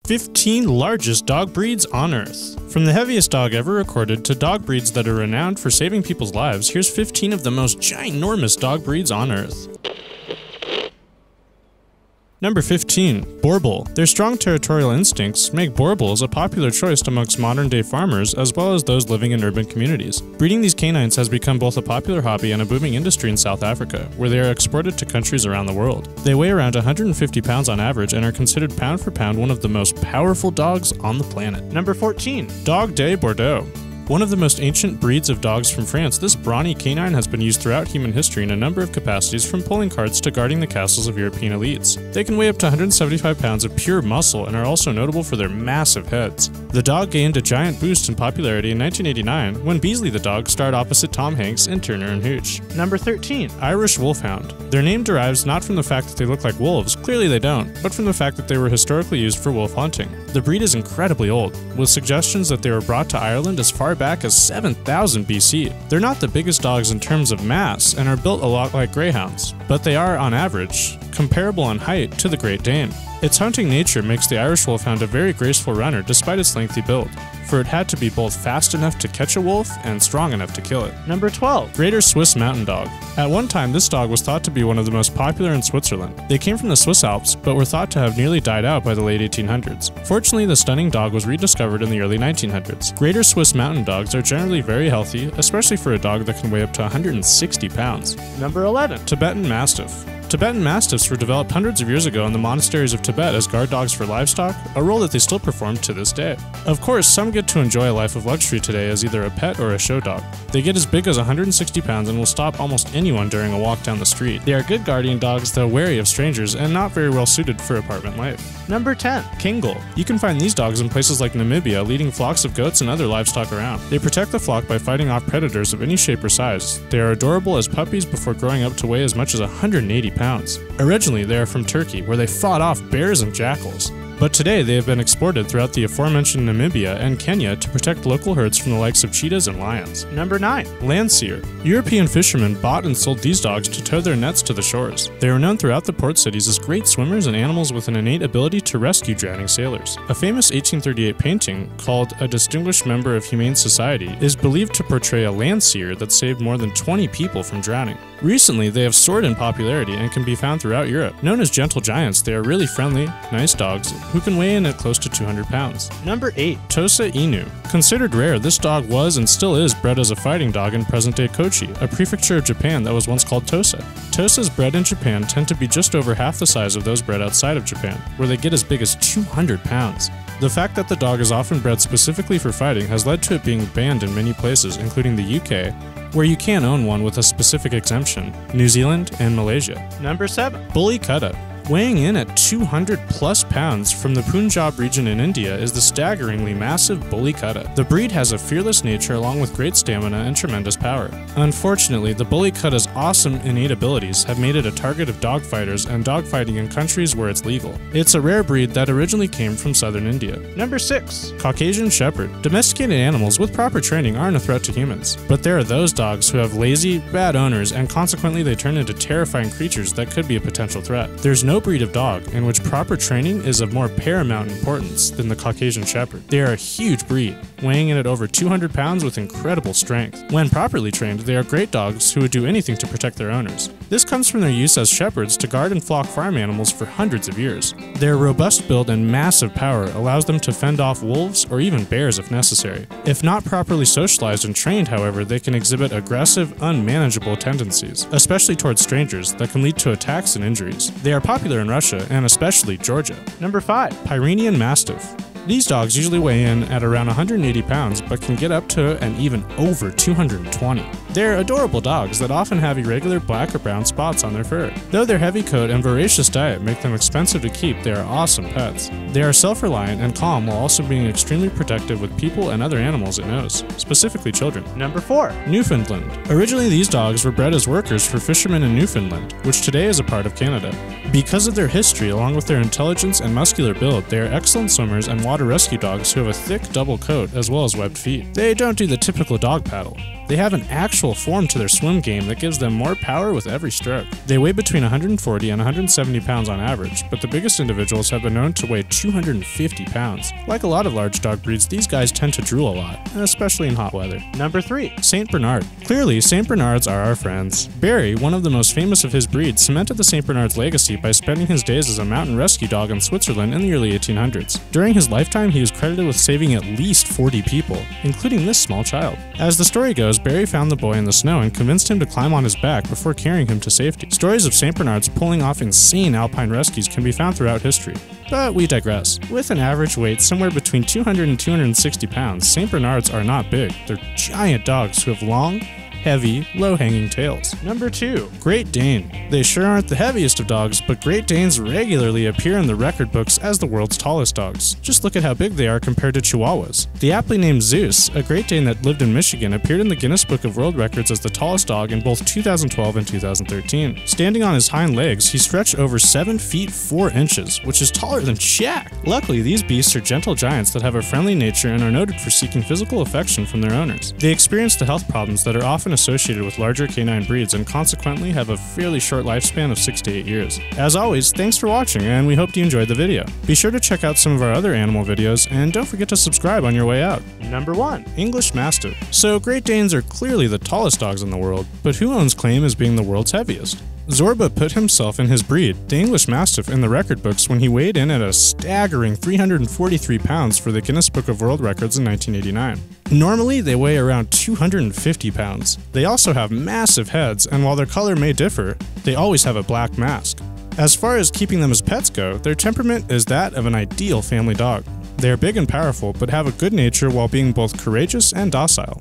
15 largest dog breeds on Earth. From the heaviest dog ever recorded to dog breeds that are renowned for saving people's lives, here's 15 of the most ginormous dog breeds on Earth. Number 15. Boerboel. Their strong territorial instincts make Boerboels a popular choice amongst modern-day farmers as well as those living in urban communities. Breeding these canines has become both a popular hobby and a booming industry in South Africa, where they are exported to countries around the world. They weigh around 150 pounds on average and are considered pound for pound one of the most powerful dogs on the planet. Number 14. Dog de Bordeaux. One of the most ancient breeds of dogs from France, this brawny canine has been used throughout human history in a number of capacities, from pulling carts to guarding the castles of European elites. They can weigh up to 175 pounds of pure muscle and are also notable for their massive heads. The dog gained a giant boost in popularity in 1989 when Beasley the dog starred opposite Tom Hanks in Turner and Hooch. Number 13. Irish Wolfhound. Their name derives not from the fact that they look like wolves, clearly they don't, but from the fact that they were historically used for wolf hunting. The breed is incredibly old, with suggestions that they were brought to Ireland as far back as 7000 BC. They're not the biggest dogs in terms of mass and are built a lot like greyhounds, but they are, on average, comparable in height to the Great Dane. Its hunting nature makes the Irish Wolfhound a very graceful runner despite its lengthy build, for it had to be both fast enough to catch a wolf and strong enough to kill it. Number 12. Greater Swiss Mountain Dog. At one time, this dog was thought to be one of the most popular in Switzerland. They came from the Swiss Alps, but were thought to have nearly died out by the late 1800s. Fortunately, the stunning dog was rediscovered in the early 1900s. Greater Swiss Mountain Dogs are generally very healthy, especially for a dog that can weigh up to 160 pounds. Number 11. Tibetan Mastiff. Tibetan Mastiffs were developed hundreds of years ago in the monasteries of Tibet as guard dogs for livestock, a role that they still perform to this day. Of course, some get to enjoy a life of luxury today as either a pet or a show dog. They get as big as 160 pounds and will stop almost anyone during a walk down the street. They are good guardian dogs, though wary of strangers and not very well suited for apartment life. Number 10. Kingol. You can find these dogs in places like Namibia, leading flocks of goats and other livestock around. They protect the flock by fighting off predators of any shape or size. They are adorable as puppies before growing up to weigh as much as 180 pounds. Originally, they are from Turkey, where they fought off bears and jackals. But today they have been exported throughout the aforementioned Namibia and Kenya to protect local herds from the likes of cheetahs and lions. Number 9. Landseer. European fishermen bought and sold these dogs to tow their nets to the shores. They are known throughout the port cities as great swimmers and animals with an innate ability to rescue drowning sailors. A famous 1838 painting, called A Distinguished Member of Humane Society, is believed to portray a landseer that saved more than 20 people from drowning. Recently, they have soared in popularity and can be found throughout Europe. Known as gentle giants, they are really friendly, nice dogs who can weigh in at close to 200 pounds. Number 8. Tosa Inu. Considered rare, this dog was and still is bred as a fighting dog in present-day Kochi, a prefecture of Japan that was once called Tosa. Tosas bred in Japan tend to be just over half the size of those bred outside of Japan, where they get as big as 200 pounds. The fact that the dog is often bred specifically for fighting has led to it being banned in many places, including the UK, where you can own one with a specific exemption, New Zealand, and Malaysia. Number 7. Bully Kutta. Weighing in at 200 plus pounds from the Punjab region in India is the staggeringly massive Bully Kutta. The breed has a fearless nature along with great stamina and tremendous power. Unfortunately, the Bully Kutta's awesome innate abilities have made it a target of dogfighters and dogfighting in countries where it's legal. It's a rare breed that originally came from southern India. Number 6. Caucasian Shepherd. Domesticated animals with proper training aren't a threat to humans, but there are those dogs who have lazy, bad owners and consequently they turn into terrifying creatures that could be a potential threat. There's no breed of dog in which proper training is of more paramount importance than the Caucasian Shepherd. They are a huge breed, weighing in at over 200 pounds with incredible strength. When properly trained, they are great dogs who would do anything to protect their owners. This comes from their use as shepherds to guard and flock farm animals for hundreds of years. Their robust build and massive power allows them to fend off wolves or even bears if necessary. If not properly socialized and trained, however, they can exhibit aggressive, unmanageable tendencies, especially towards strangers, that can lead to attacks and injuries. They are popular in Russia and especially Georgia. Number 5. Pyrenean Mastiff. These dogs usually weigh in at around 180 pounds but can get up to and even over 220. They're adorable dogs that often have irregular black or brown spots on their fur. Though their heavy coat and voracious diet make them expensive to keep, they are awesome pets. They are self-reliant and calm while also being extremely protective with people and other animals it knows, specifically children. Number 4. Newfoundland. Originally these dogs were bred as workers for fishermen in Newfoundland, which today is a part of Canada. Because of their history along with their intelligence and muscular build, they are excellent swimmers and water rescue dogs who have a thick double coat as well as webbed feet. They don't do the typical dog paddle. They have an actual form to their swim game that gives them more power with every stroke. They weigh between 140 and 170 pounds on average, but the biggest individuals have been known to weigh 250 pounds. Like a lot of large dog breeds, these guys tend to drool a lot, especially in hot weather. Number 3. St. Bernard. Clearly, St. Bernards are our friends. Barry, one of the most famous of his breed, cemented the St. Bernard's legacy by spending his days as a mountain rescue dog in Switzerland in the early 1800s. During his lifetime, he was credited with saving at least 40 people, including this small child. As the story goes, Barry found the boy in the snow and convinced him to climb on his back before carrying him to safety. Stories of St. Bernards pulling off insane alpine rescues can be found throughout history. But we digress. With an average weight somewhere between 200 and 260 pounds, St. Bernards are not big. They're giant dogs who have long, heavy, low-hanging tails. Number 2. Great Dane. They sure aren't the heaviest of dogs, but Great Danes regularly appear in the record books as the world's tallest dogs. Just look at how big they are compared to Chihuahuas. The aptly named Zeus, a Great Dane that lived in Michigan, appeared in the Guinness Book of World Records as the tallest dog in both 2012 and 2013. Standing on his hind legs, he stretched over 7 feet 4 inches, which is taller than Shaq. Luckily, these beasts are gentle giants that have a friendly nature and are noted for seeking physical affection from their owners. They experience the health problems that are often associated with larger canine breeds and consequently have a fairly short lifespan of 6 to 8 years. As always, thanks for watching and we hope you enjoyed the video. Be sure to check out some of our other animal videos and don't forget to subscribe on your way out. Number 1. English Mastiff. So Great Danes are clearly the tallest dogs in the world, but who owns claim as being the world's heaviest? Zorba put himself and his breed, the English Mastiff, in the record books when he weighed in at a staggering 343 pounds for the Guinness Book of World Records in 1989. Normally, they weigh around 250 pounds. They also have massive heads, and while their color may differ, they always have a black mask. As far as keeping them as pets go, their temperament is that of an ideal family dog. They are big and powerful, but have a good nature while being both courageous and docile.